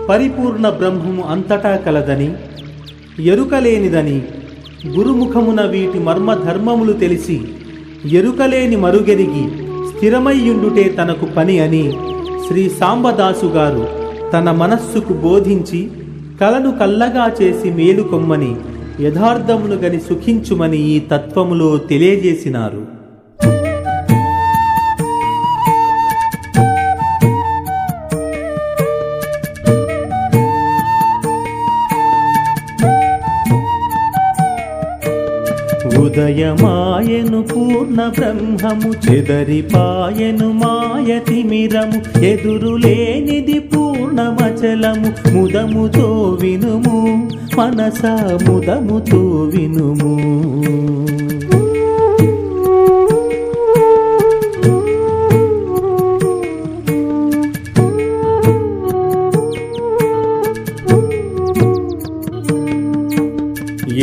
పరిపూర్ణ బ్రహ్మము అంతటా కలదని, ఎరుకలేనిదని, గురుముఖమున వీటి మర్మధర్మములు తెలిసి ఎరుకలేని మరుగెరిగి స్థిరమయ్యుండుటే తనకు పని అని శ్రీ సాంబదాసు గారు తన మనస్సుకు బోధించి కలను కల్లగా చేసి మేలుకొమ్మని, యథార్థమును గని సుఖించుమని ఈ తత్వములో తెలియజేసినారు. ఉదయమాయను పూర్ణ బ్రహ్మము, చెదరిపాయను మాయతిమిరము, ఎదురులేనిది పూర్ణమచలము, ముదముతో వినుము మనసా ముదముతో వినుము.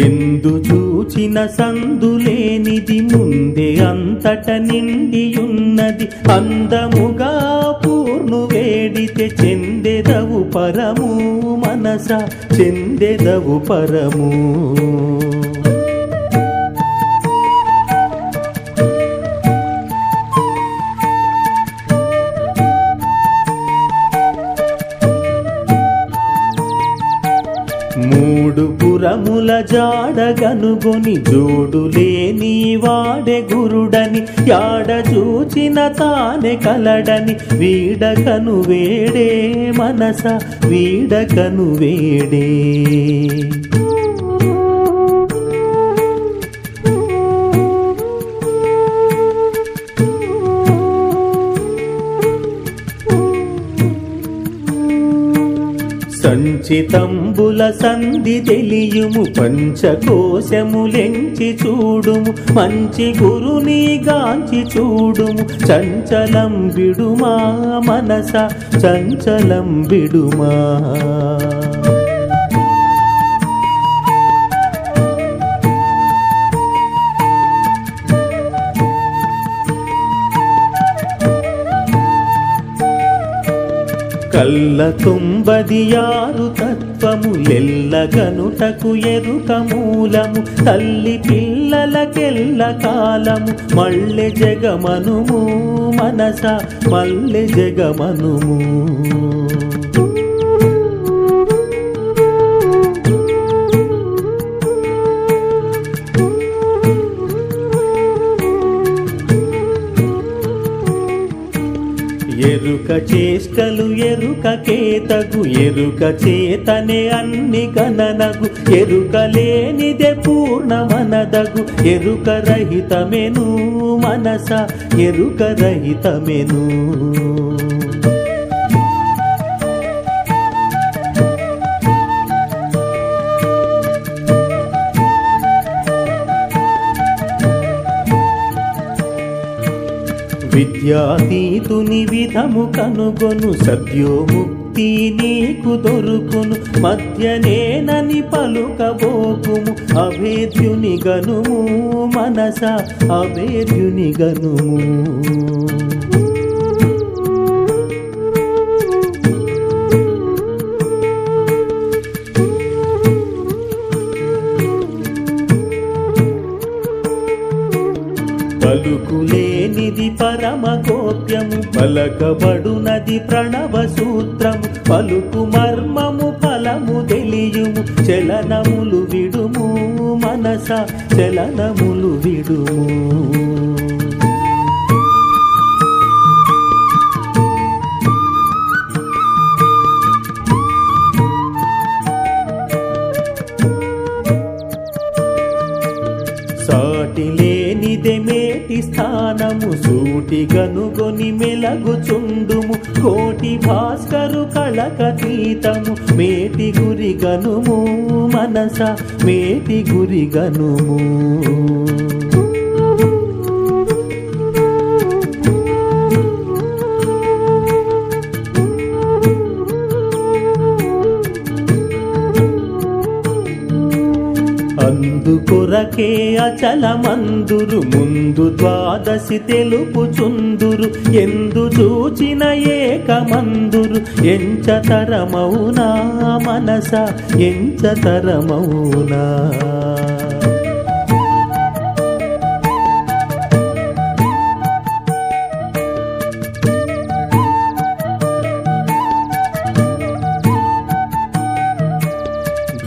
ఎందు చూచిన సందులేనిది ముందే అంతట నిండియున్నది, అందముగా పూర్ణు వేడితే చెందెదవు పరము మనస చెందెదవు పరము. మూడు పురముల జాడగనుగొని జోడులేని వాడే గురుడని, యాడ చూచిన తానే కలడని, వీడకను వేడే మనస వీడకను వేడే. సంచితంబుల సంధి తెలియుము, పంచకోశములెంచి చూడుము, మంచి గురుని గాంచి చూడుము, చంచలం విడుమా మనస చంచలం విడుమా. కల్ల 96 తత్వములెల్లగనుటకు ఎరుక మూలము, తల్లి పిల్లలకెల్ల కాలము, మళ్ళె జగమనుము మనస మళ్ళె జగమనుము. ఎరుక చేష్టలు ఎరుక కేతగు, ఎరుక చేతనే అన్ని గణనగు, ఎరుక లేనిదే పూర్ణమనదగు, ఎరుక రహితమెను మనస ఎరుక రహితమెను. విద్యాతీతుని విధము కనుగొను, సద్యోముక్తి నీకు దొరుకును, మధ్యనేనని పలుకబోకుము, అభేద్యుని గనుము మనస అభేద్యుని గనుము. పలుకులేనిది పరమ గోప్యము, పలకబడునది ప్రణవ సూత్రము, పలుకు మర్మము ఫలము తెలియుము, చలనములు విడుము మనస చలనములు విడుము. సాటిలేనిదే మేటి స్థానము, సూటి గనుగొని మెలగుచుండుము, కోటి భాస్కరు కళకతీతము, మేటి గురి గనుము మనస మేటి గురి గనుము. అందుకొరకే పలుకే అచలమందురు ముందు ద్వాదశి తెలుపుచుందురు ఎందు చూచిన ఏకమందురు ఎంచతరమౌనా మనస ఎంచతరమౌనా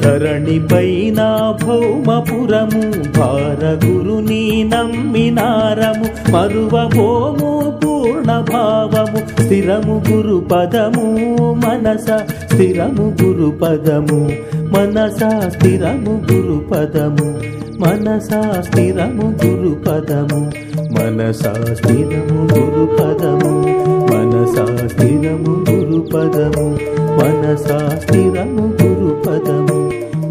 ధరణిపైన భౌమపురము భారగురుని నమ్మినారము మరువబోము పూర్ణ భావము స్థిరము గురు పదము మనస స్థిరము గురు పదము మనస స్థిరము గురు పదము మనస స్థిరము గురు పదము మనస స్థిరము గురు పదము మనస స్థిరము గురు పదము మనస స్థిరము గురు పదము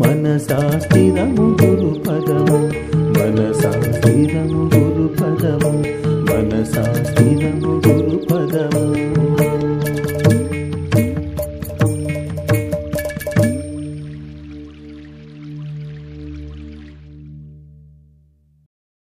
మనసా స్థిరము గురు పదము మనసా స్థిరము గురు పదము మనసా